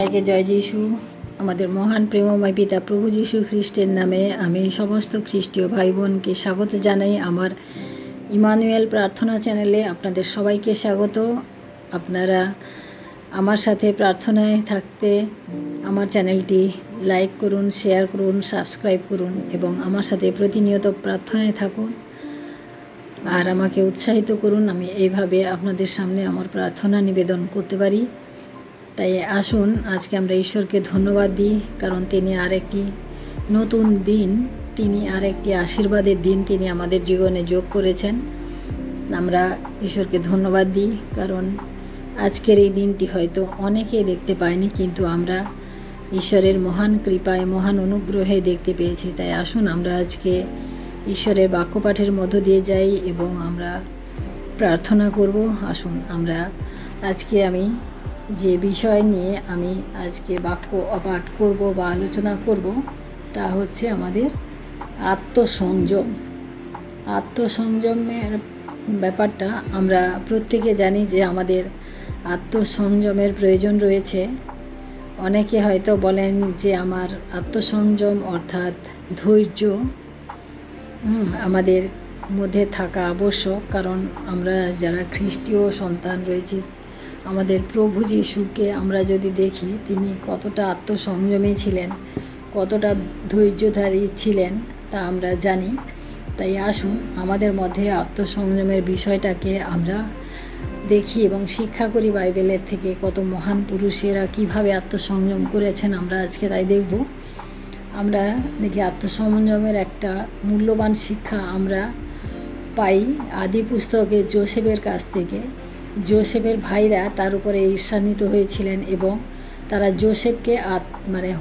সবাইকে জয় যিশু। আমাদের মহান প্রেমময় পিতা প্রভু যিশু খ্রিস্টের নামে আমি সমস্ত খ্রিস্টীয় ভাই বোনকে স্বাগত জানাই। আমার ইমানুয়েল প্রার্থনা চ্যানেলে আপনাদের সবাইকে স্বাগত। আপনারা আমার সাথে প্রার্থনায় থাকতে আমার চ্যানেলটি লাইক করুন, শেয়ার করুন, সাবস্ক্রাইব করুন এবং আমার সাথে প্রতিনিয়ত প্রার্থনায় থাকুন আর আমাকে উৎসাহিত করুন। আমি এইভাবে আপনাদের সামনে আমার প্রার্থনা নিবেদন করতে পারি। তাই আসুন আজকে আমরা ঈশ্বরকে ধন্যবাদ দিই, কারণ তিনি আরেকটি নতুন দিন, তিনি আরেকটি আশীর্বাদের দিন তিনি আমাদের জীবনে যোগ করেছেন। আমরা ঈশ্বরকে ধন্যবাদ দিই, কারণ আজকের এই দিনটি হয়তো অনেকেই দেখতে পায়নি, কিন্তু আমরা ঈশ্বরের মহান কৃপায়, মহান অনুগ্রহে দেখতে পেয়েছি। তাই আসুন আমরা আজকে ঈশ্বরের বাক্যপাঠের মধ্য দিয়ে যাই এবং আমরা প্রার্থনা করব। আসুন আমরা আজকে আমি যে বিষয় নিয়ে আমি আজকে বাক্য পাঠ করব বা আলোচনা করব তা হচ্ছে আমাদের আত্মসংযম। আত্মসংযমের ব্যাপারটা আমরা প্রত্যেকে জানি যে আমাদের আত্মসংযমের প্রয়োজন রয়েছে। অনেকে হয়তো বলেন যে আমার আত্মসংযম অর্থাৎ ধৈর্য আমাদের মধ্যে থাকা আবশ্যক, কারণ আমরা যারা খ্রিস্টীয় সন্তান রয়েছি, আমাদের প্রভু যিশুকে আমরা যদি দেখি তিনি কতটা আত্মসংযমী ছিলেন, কতটা ধৈর্যধারী ছিলেন তা আমরা জানি। তাই আসুন আমাদের মধ্যে আত্মসংযমের বিষয়টাকে আমরা দেখি এবং শিক্ষা করি বাইবেলের থেকে। কত মহান পুরুষেরা কিভাবে আত্মসংযম করেছেন আমরা আজকে তাই দেখব। আমরা দেখি আত্মসংযমের একটা মূল্যবান শিক্ষা আমরা পাই আদি পুস্তকে যোসেফের কাছ থেকে। যোসেফের ভাইরা তার উপরে ঈর্ষান্বিত হয়েছিলেন এবং তারা যোসেফকে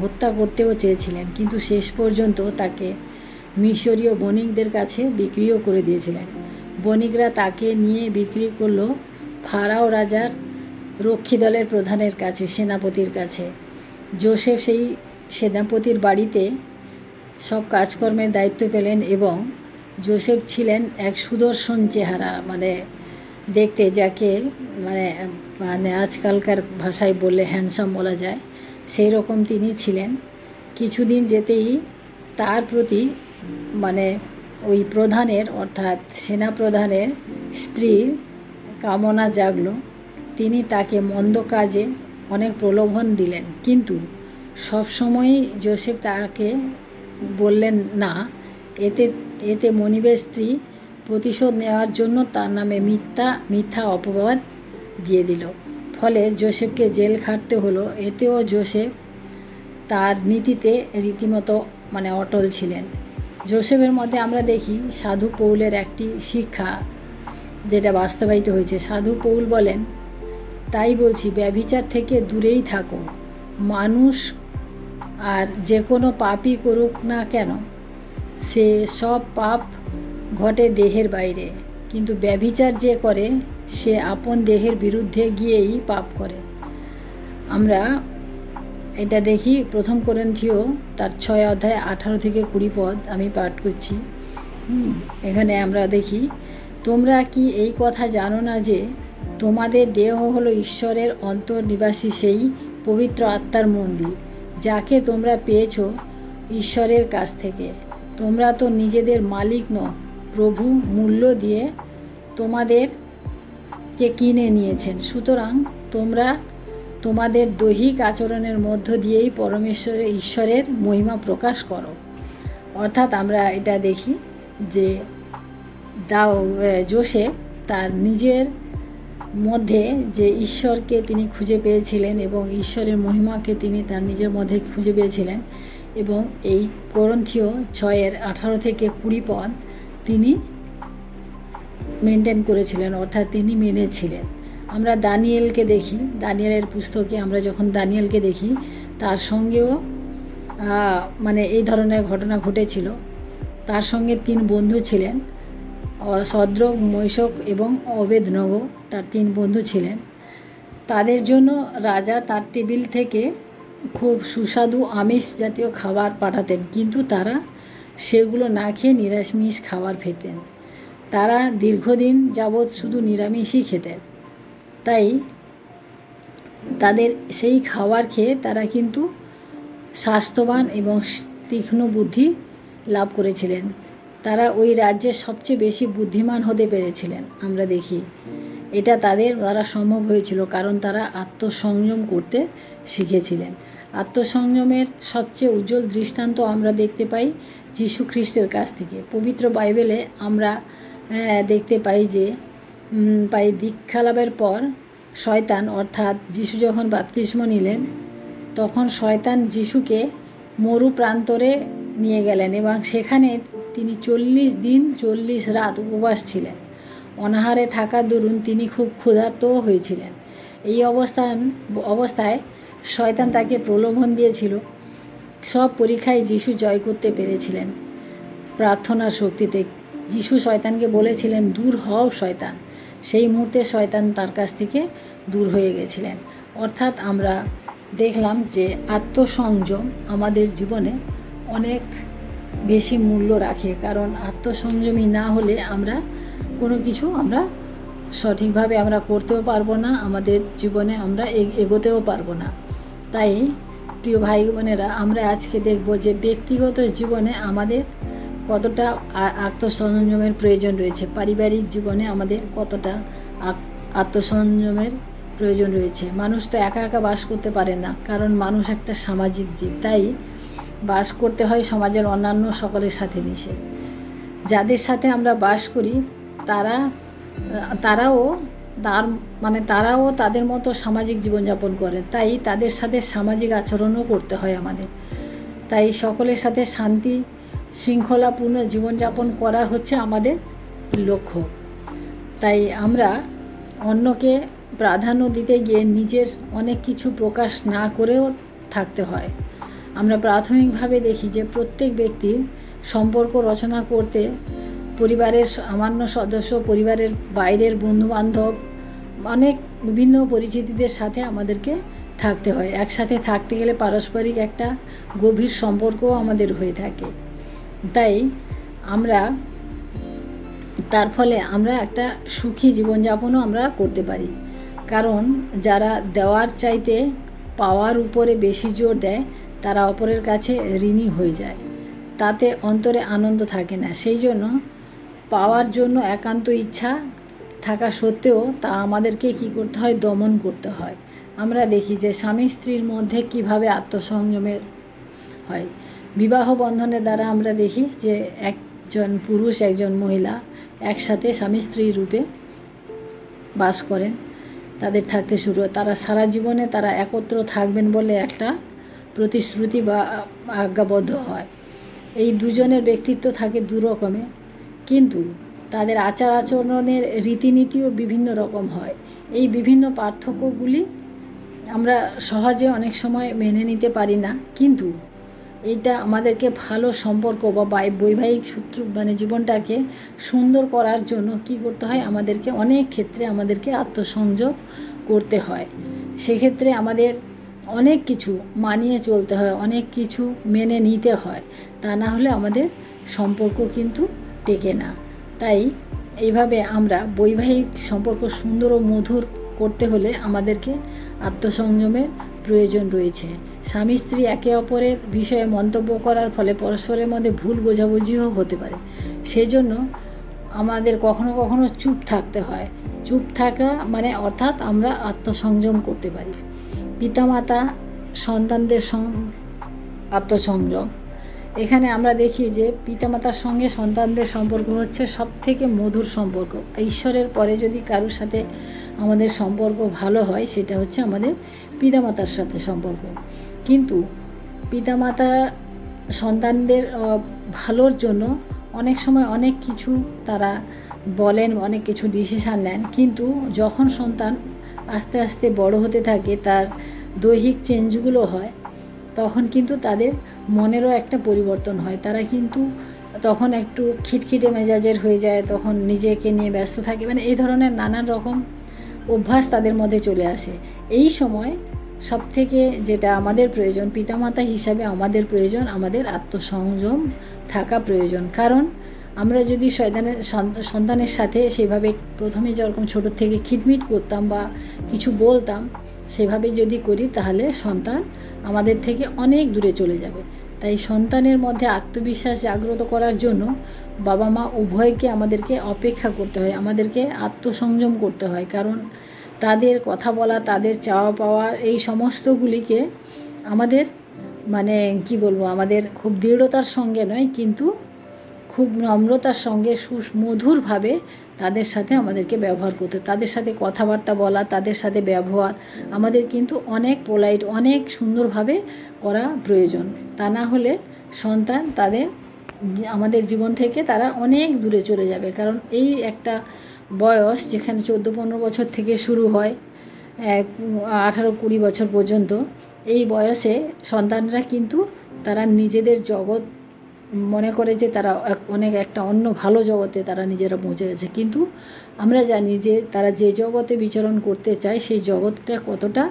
হত্যা করতেও চেয়েছিলেন, কিন্তু শেষ পর্যন্ত তাকে মিশরীয় বণিকদের কাছে বিক্রিও করে দিয়েছিলেন। বণিকরা তাকে নিয়ে বিক্রি করলো ফারাও রাজার রক্ষী দলের প্রধানের কাছে, সেনাপতির কাছে। যোসেফ সেই সেনাপতির বাড়িতে সব কাজকর্মের দায়িত্ব পেলেন এবং যোসেফ ছিলেন এক সুদর্শন চেহারা, দেখতে যাকে আজকালকার ভাষায় বললে হ্যান্ডসাম বলা যায়, সেই রকম তিনি ছিলেন। কিছুদিন যেতেই তার প্রতি ওই প্রধানের অর্থাৎ সেনাপ্রধানের স্ত্রীর কামনা জাগলো। তিনি তাকে মন্দ কাজে অনেক প্রলোভন দিলেন, কিন্তু সবসময়ই যোসেফ তাকে বললেন না। এতে মনিবের স্ত্রী প্রতিশোধ নেওয়ার জন্য তার নামে মিথ্যা অপবাদ দিয়ে দিল। ফলে যোসেফকে জেল খাটতে হলো। এতেও যোসেফ তার নীতিতে রীতিমতো অটল ছিলেন। যোসেফের মধ্যে আমরা দেখি সাধু পৌলের একটি শিক্ষা যেটা বাস্তবায়িত হয়েছে। সাধু পৌল বলেন, তাই বলছি ব্যভিচার থেকে দূরেই থাকো। মানুষ আর যে কোনো পাপই করুক না কেন, সে সব পাপ ঘটে দেহের বাইরে, কিন্তু ব্যভিচার যে করে সে আপন দেহের বিরুদ্ধে গিয়েই পাপ করে। আমরা এটা দেখি 1 কোরিন্থীয় তার 6 অধ্যায় 18 থেকে 20 পদ আমি পাঠ করছি। এখানে আমরা দেখি, তোমরা কি এই কথা জানো না যে তোমাদের দেহ হলো ঈশ্বরের অন্তর্নিবাসী সেই পবিত্র আত্মার মন্দির, যাকে তোমরা পেয়েছ ঈশ্বরের কাছ থেকে। তোমরা তো নিজেদের মালিক নও, প্রভু মূল্য দিয়ে তোমাদেরকে কিনে নিয়েছেন। সুতরাং তোমরা তোমাদের দৈহিক আচরণের মধ্য দিয়েই ঈশ্বরের মহিমা প্রকাশ করো। অর্থাৎ আমরা এটা দেখি যে যোসেফ তার নিজের মধ্যে যে ঈশ্বরকে তিনি খুঁজে পেয়েছিলেন এবং ঈশ্বরের মহিমাকে তিনি তার নিজের মধ্যে খুঁজে পেয়েছিলেন, এবং এই কোরিন্থীয় 6:18 থেকে 20 পদ তিনি মেনটেন করেছিলেন, অর্থাৎ তিনি মেনেছিলেন। আমরা দানিয়েলকে দেখি, দানিয়েলের পুস্তকে আমরা যখন দানিয়েলকে দেখি, তার সঙ্গেও এই ধরনের ঘটনা ঘটেছিল। তার সঙ্গে 3 বন্ধু ছিলেন, শদ্রক, মৈশক এবং অবেদনগো, তার 3 বন্ধু ছিলেন। তাদের জন্য রাজা তার টেবিল থেকে খুব সুস্বাদু আমিষ জাতীয় খাবার পাঠাতেন, কিন্তু তারা সেগুলো না খেয়ে নিরামিষ খাবার খেতেন। তারা দীর্ঘদিন যাবৎ শুধু নিরামিষই খেতেন। তাই তাদের সেই খাবার খেয়ে তারা কিন্তু স্বাস্থ্যবান এবং তীক্ষ্ণ বুদ্ধি লাভ করেছিলেন। তারা ওই রাজ্যের সবচেয়ে বেশি বুদ্ধিমান হতে পেরেছিলেন। আমরা দেখি এটা তাদের দ্বারা সম্ভব হয়েছিল কারণ তারা আত্মসংযম করতে শিখেছিলেন। আত্মসংযমের সবচেয়ে উজ্জ্বল দৃষ্টান্ত আমরা দেখতে পাই যীশু খ্রিস্টের কাছ থেকে। পবিত্র বাইবেলে আমরা দেখতে পাই যে দীক্ষা লাভের পর শয়তান, অর্থাৎ যীশু যখন বাপ্তিস্ম নিলেন তখন শয়তান যীশুকে মরু প্রান্তরে নিয়ে গেলেন এবং সেখানে তিনি 40 দিন 40 রাত উপবাস ছিলেন। অনাহারে থাকার দরুন তিনি খুব ক্ষুধার্তও হয়েছিলেন। এই অবস্থায় শয়তান তাকে প্রলোভন দিয়েছিল। সব পরীক্ষায় যীশু জয় করতে পেরেছিলেন প্রার্থনার শক্তিতে। যীশু শয়তানকে বলেছিলেন, দূর হও শয়তান। সেই মুহূর্তে শয়তান তার কাছ থেকে দূর হয়ে গেছিলেন। অর্থাৎ আমরা দেখলাম যে আত্মসংযম আমাদের জীবনে অনেক বেশি মূল্য রাখে, কারণ আত্মসংযমী না হলে আমরা কোনো কিছু সঠিকভাবে আমরা করতেও পারবো না, আমাদের জীবনে আমরা এগোতেও পারবো না। তাই প্রিয় ভাই বোনেরা, আমরা আজকে দেখব যে ব্যক্তিগত জীবনে আমাদের কতটা আত্মসংযমের প্রয়োজন রয়েছে, পারিবারিক জীবনে আমাদের কতটা আত্মসংযমের প্রয়োজন রয়েছে। মানুষ তো একা একা বাস করতে পারে না, কারণ মানুষ একটা সামাজিক জীব। তাই বাস করতে হয় সমাজের অন্যান্য সকলের সাথে মিশে। যাদের সাথে আমরা বাস করি তারাও তাদের মতো সামাজিক জীবনযাপন করে। তাই তাদের সাথে সামাজিক আচরণও করতে হয় আমাদের। তাই সকলের সাথে শান্তি শৃঙ্খলাপূর্ণ জীবনযাপন করা হচ্ছে আমাদের লক্ষ্য। তাই আমরা অন্যকে প্রাধান্য দিতে গিয়ে নিজের অনেক কিছু প্রকাশ না করেও থাকতে হয়। আমরা প্রাথমিকভাবে দেখি যে প্রত্যেক ব্যক্তির সম্পর্ক রচনা করতে পরিবারের সামান্য সদস্য, পরিবারের বাইরের বন্ধুবান্ধব, অনেক বিভিন্ন পরিচিতিদের সাথে আমাদেরকে থাকতে হয়। একসাথে থাকতে গেলে পারস্পরিক একটা গভীর সম্পর্কও আমাদের হয়ে থাকে। তাই তার ফলে আমরা একটা সুখী জীবনযাপনও আমরা করতে পারি। কারণ যারা দেওয়ার চাইতে পাওয়ার উপরে বেশি জোর দেয় তারা অপরের কাছে ঋণী হয়ে যায়, তাতে অন্তরে আনন্দ থাকে না। সেই জন্য পাওয়ার জন্য একান্ত ইচ্ছা থাকা সত্ত্বেও তা আমাদেরকে কী করতে হয়, দমন করতে হয়। আমরা দেখি যে স্বামী স্ত্রীর মধ্যে কিভাবে আত্মসংযমের হয়। বিবাহ বন্ধনের দ্বারা আমরা দেখি যে একজন পুরুষ একজন মহিলা একসাথে স্বামী স্ত্রী রূপে বাস করেন, তাদের থাকতে শুরু হয়। তারা সারা জীবনে তারা একত্র থাকবেন বলে একটা প্রতিশ্রুতি বা আজ্ঞাবদ্ধ হয়। এই দুজনের ব্যক্তিত্ব থাকে দু রকমের, কিন্তু তাদের আচার আচরণের রীতিনীতিও বিভিন্ন রকম হয়। এই বিভিন্ন পার্থক্যগুলি আমরা সহজে অনেক সময় মেনে নিতে পারি না, কিন্তু এইটা আমাদেরকে ভালো সম্পর্ক বা বৈবাহিক সূত্র জীবনটাকে সুন্দর করার জন্য কি করতে হয়, আমাদেরকে অনেক ক্ষেত্রে আমাদেরকে আত্মসংযম করতে হয়। সেক্ষেত্রে আমাদের অনেক কিছু মানিয়ে চলতে হয়, অনেক কিছু মেনে নিতে হয়, তা না হলে আমাদের সম্পর্ক কিন্তু টেকে না। তাই এইভাবে আমরা বৈবাহিক সম্পর্ক সুন্দর ও মধুর করতে হলে আমাদেরকে আত্মসংযমের প্রয়োজন রয়েছে। স্বামী স্ত্রী একে অপরের বিষয়ে মন্তব্য করার ফলে পরস্পরের মধ্যে ভুল বোঝাবুঝিও হতে পারে। সেজন্য আমাদের কখনো কখনো চুপ থাকতে হয়। চুপ থাকা অর্থাৎ আমরা আত্মসংযম করতে পারি। পিতামাতা সন্তানদের আত্মসংযম, এখানে আমরা দেখি যে পিতামাতার সঙ্গে সন্তানদের সম্পর্ক হচ্ছে সবথেকে মধুর সম্পর্ক। ঈশ্বরের পরে যদি কারোর সাথে আমাদের সম্পর্ক ভালো হয় সেটা হচ্ছে আমাদের পিতামাতার সাথে সম্পর্ক। কিন্তু পিতামাতা সন্তানদের ভালোর জন্য অনেক সময় অনেক কিছু তারা বলেন, অনেক কিছু ডিসিশান নেন, কিন্তু যখন সন্তান আস্তে আস্তে বড় হতে থাকে, তার দৈহিক চেঞ্জগুলো হয়, তখন কিন্তু তাদের মনেরও একটা পরিবর্তন হয়। তারা কিন্তু তখন একটু খিটখিটে মেজাজের হয়ে যায়, তখন নিজেকে নিয়ে ব্যস্ত থাকে, এই ধরনের নানান রকম অভ্যাস তাদের মধ্যে চলে আসে। এই সময় সবথেকে যেটা আমাদের প্রয়োজন, পিতামাতা হিসাবে আমাদের প্রয়োজন, আমাদের আত্মসংযম থাকা প্রয়োজন। কারণ আমরা যদি সন্তানের সাথে সেভাবে প্রথমে যেরকম ছোটো থেকে খিটমিট করতাম বা কিছু বলতাম, সেভাবে যদি করি তাহলে সন্তান আমাদের থেকে অনেক দূরে চলে যাবে। তাই সন্তানের মধ্যে আত্মবিশ্বাস জাগ্রত করার জন্য বাবা মা উভয়কে আমাদেরকে অপেক্ষা করতে হয়, আমাদেরকে আত্মসংযম করতে হয়। কারণ তাদের কথা বলা, তাদের চাওয়া পাওয়া, এই সমস্তগুলিকে আমাদের মানে কি বলবো, আমাদের খুব দৃঢ়তার সঙ্গে নয়, কিন্তু খুব নম্রতার সঙ্গে সুমধুরভাবে তাদের সাথে আমাদেরকে ব্যবহার করতে, তাদের সাথে কথাবার্তা বলা, তাদের সাথে ব্যবহার আমাদের কিন্তু অনেক পোলাইট, অনেক সুন্দরভাবে করা প্রয়োজন। তা না হলে সন্তান আমাদের জীবন থেকে তারা অনেক দূরে চলে যাবে। কারণ এই একটা বয়স যেখানে 14-15 বছর থেকে শুরু হয় 18-20 বছর পর্যন্ত, এই বয়সে সন্তানরা কিন্তু তারা নিজেদের জগৎ মনে করে যে তারা অনেক একটা অন্য ভালো জগতে তারা নিজেরা পৌঁছে গেছে, কিন্তু আমরা জানি যে তারা যে জগতে বিচরণ করতে চায় সেই জগৎটা কতটা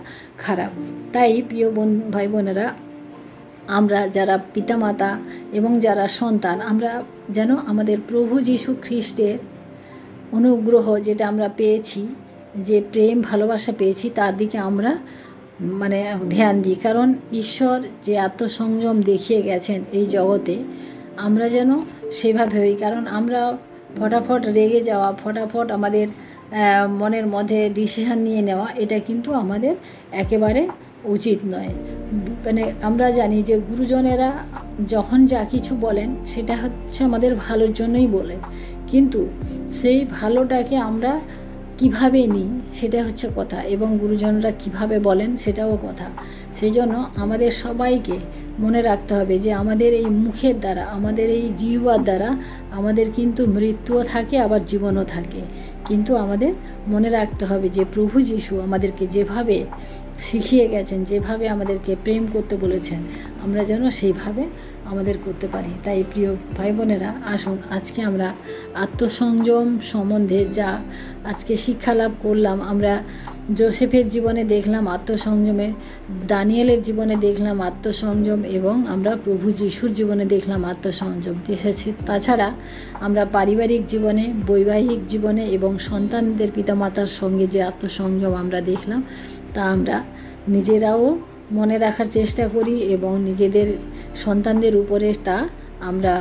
খারাপ। তাই প্রিয় ভাই বোনেরা, আমরা যারা পিতামাতা এবং যারা সন্তান, আমরা যেন আমাদের প্রভু যীশু খ্রিস্টের অনুগ্রহ যেটা আমরা পেয়েছি, যে প্রেম ভালোবাসা পেয়েছি, তার দিকে আমরা মানে ধ্যান দিই। কারণ ঈশ্বর যে আত্মসংযম দেখিয়ে গেছেন এই জগতে, আমরা যেন সেভাবে হই। কারণ আমরা ফটাফট রেগে যাওয়া, ফটাফট আমাদের মনের মধ্যে ডিসিশান নিয়ে নেওয়া, এটা কিন্তু আমাদের একেবারে উচিত নয়। মানে আমরা জানি যে গুরুজনেরা যখন যা কিছু বলেন সেটা হচ্ছে আমাদের ভালোর জন্যই বলেন, কিন্তু সেই ভালোটাকে আমরা কিভাবে নিই সেটা হচ্ছে কথা, এবং গুরুজনরা কিভাবে বলেন সেটাও কথা। সেই জন্য আমাদের সবাইকে মনে রাখতে হবে যে আমাদের এই মুখের দ্বারা, আমাদের এই জিহ্বার দ্বারা আমাদের কিন্তু মৃত্যুও থাকে, আবার জীবনও থাকে। কিন্তু আমাদের মনে রাখতে হবে যে প্রভু যীশু আমাদেরকে যেভাবে শিখিয়ে গেছেন, যেভাবে আমাদেরকে প্রেম করতে বলেছেন, আমরা যেন সেইভাবে আমাদের করতে পারি। তাই প্রিয় ভাই বোনেরা, আসুন আজকে আমরা আত্মসংযম সম্বন্ধে যা আজকে শিক্ষা লাভ করলাম, আমরা যোসেফের জীবনে দেখলাম আত্মসংযমে, দানিয়েলের জীবনে দেখলাম আত্মসংযম, এবং আমরা প্রভু যীশুর জীবনে দেখলাম আত্মসংযম। তাছাড়া আমরা পারিবারিক জীবনে, বৈবাহিক জীবনে এবং সন্তানদের পিতামাতার সঙ্গে যে আত্মসংযম আমরা দেখলাম, তা আমরা নিজেরাও মনে রাখার চেষ্টা করি এবং নিজেদের সন্তানদের উপরে তা আমরা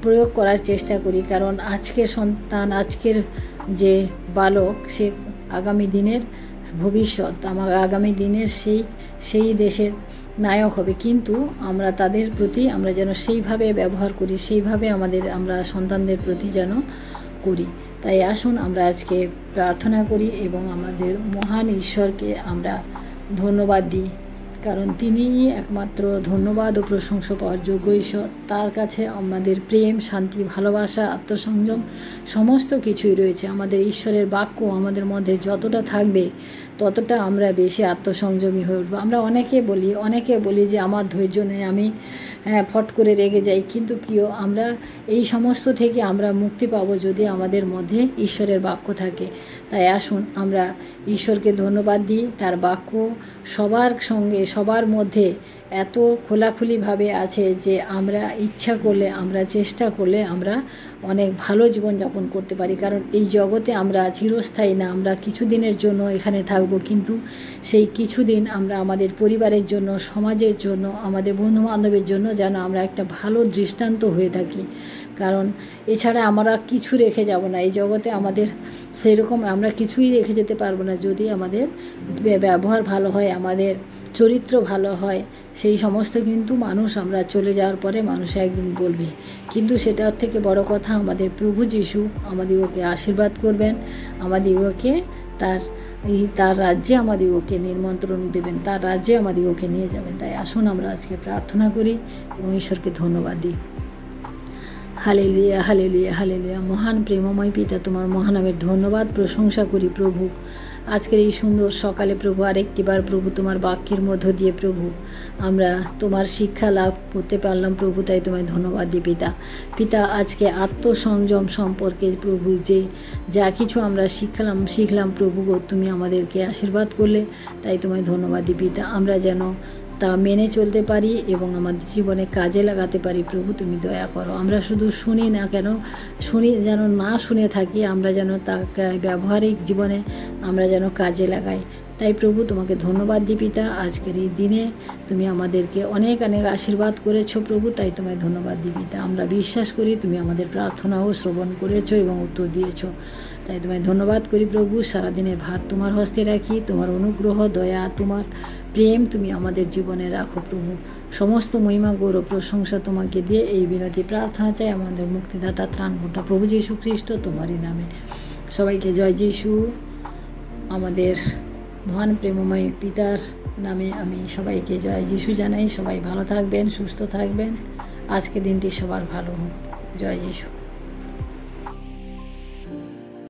প্রয়োগ করার চেষ্টা করি। কারণ আজকের সন্তান, আজকের যে বালক, সে আগামী দিনের ভবিষ্যৎ, আগামী দিনের সেই দেশের নায়ক হবে। কিন্তু আমরা তাদের প্রতি আমরা যেন সেইভাবে ব্যবহার করি, সেইভাবে আমরা সন্তানদের প্রতি যেন করি। তাই আসুন আমরা আজকে প্রার্থনা করি এবং আমাদের মহান ঈশ্বরকে আমরা ধন্যবাদ দিই, কারণ তিনিই একমাত্র ধন্যবাদ ও প্রশংসা পাওয়ার যোগ্য ঈশ্বর। তার কাছে আমাদের প্রেম, শান্তি, ভালোবাসা, আত্মসংযম সমস্ত কিছুই রয়েছে। আমাদের ঈশ্বরের বাক্য আমাদের মধ্যে যতটা থাকবে ততটা আমরা বেশি আত্মসংযমী হয়ে উঠবো। আমরা অনেকে বলি যে আমার ধৈর্য নেই, আমি ফট করে রেগে যাই। কিন্তু প্রিয়, আমরা এই সমস্ত থেকে আমরা মুক্তি পাবো যদি আমাদের মধ্যে ঈশ্বরের বাক্য থাকে। তাই আসুন আমরা ঈশ্বরকে ধন্যবাদ দিই। তার বাক্য সবার সঙ্গে, সবার মধ্যে এত খোলাখুলিভাবে আছে যে আমরা ইচ্ছা করলে, আমরা চেষ্টা করলে আমরা অনেক ভালো জীবনযাপন করতে পারি। কারণ এই জগতে আমরা চিরস্থায়ী না, আমরা কিছুদিনের জন্য এখানে থাকবো, কিন্তু সেই কিছুদিন আমরা আমাদের পরিবারের জন্য, সমাজের জন্য, আমাদের বন্ধুবান্ধবের জন্য যেন আমরা একটা ভালো দৃষ্টান্ত হয়ে থাকি। কারণ এছাড়া আমরা কিছু রেখে যাব না এই জগতে, আমাদের সেরকম আমরা কিছুই রেখে যেতে পারবো না যদি আমাদের ব্যবহার ভালো হয়, আমাদের চরিত্র ভালো হয়। সেই সমস্ত কিন্তু আমরা চলে যাওয়ার পরে মানুষ একদিন বলবে। কিন্তু সেটার থেকে বড় কথা, আমাদের প্রভু যীশু আমাদিগকে আশীর্বাদ করবেন, আমাদিগকে তার রাজ্যে আমাদিগকে নিমন্ত্রণ দেবেন, তার রাজ্যে আমাদিগকে নিয়ে যাবেন। তাই আসুন আমরা আজকে প্রার্থনা করি এবং ঈশ্বরকে ধন্যবাদ দিই। Hallelujah, hallelujah, hallelujah. মহান প্রেমময় পিতা, তোমার মহানামের ধন্যবাদ প্রশংসা করি প্রভু। আজকের এই সুন্দর সকালে প্রভু, আরেকটিবার প্রভু তোমার বাক্যের মধ্য দিয়ে প্রভু আমরা তোমার শিক্ষা লাভ করতে পারলাম প্রভু, তাই তোমায় ধন্যবাদ দিই পিতা। আজকে আত্মসংযম সম্পর্কে প্রভু যে যা কিছু আমরা শিখলাম প্রভু গো, তুমি আমাদেরকে আশীর্বাদ করলে, তাই তোমায় ধন্যবাদ দিই পিতা। আমরা যেন তা মেনে চলতে পারি এবং আমাদের জীবনে কাজে লাগাতে পারি। প্রভু তুমি দয়া করো। আমরা শুধু শুনি না কেন, যেন না শুনে থাকি, আমরা যেন তাকে ব্যবহারিক জীবনে আমরা যেন কাজে লাগাই। তাই প্রভু তোমাকে ধন্যবাদ দিই পিতা, আজকের এই দিনে তুমি আমাদেরকে অনেক অনেক আশীর্বাদ করেছো প্রভু, তাই তোমায় ধন্যবাদ দিই পিতা। আমরা বিশ্বাস করি তুমি আমাদের প্রার্থনাও শ্রবণ করেছো এবং উত্তর দিয়েছো, তাই তোমায় ধন্যবাদ করি প্রভু। সারাদিনের ভার তোমার হস্তে রাখি, তোমার অনুগ্রহ, দয়া, তোমার প্রেম তুমি আমাদের জীবনে রাখো প্রভু। সমস্ত মহিমা, গৌরব, প্রশংসা তোমাকে দিয়ে এই বিনতি প্রার্থনা চাই আমাদের মুক্তিদাতা ত্রাণকর্তা প্রভু যীশু খ্রিস্ট তোমারই নামে। সবাইকে জয় যীশু। আমাদের মহান প্রেমময় পিতার নামে আমি সবাইকে জয় যীশু জানাই। সবাই ভালো থাকবেন, সুস্থ থাকবেন। আজকে দিনটি সবার ভালো হোক। জয় যীশু।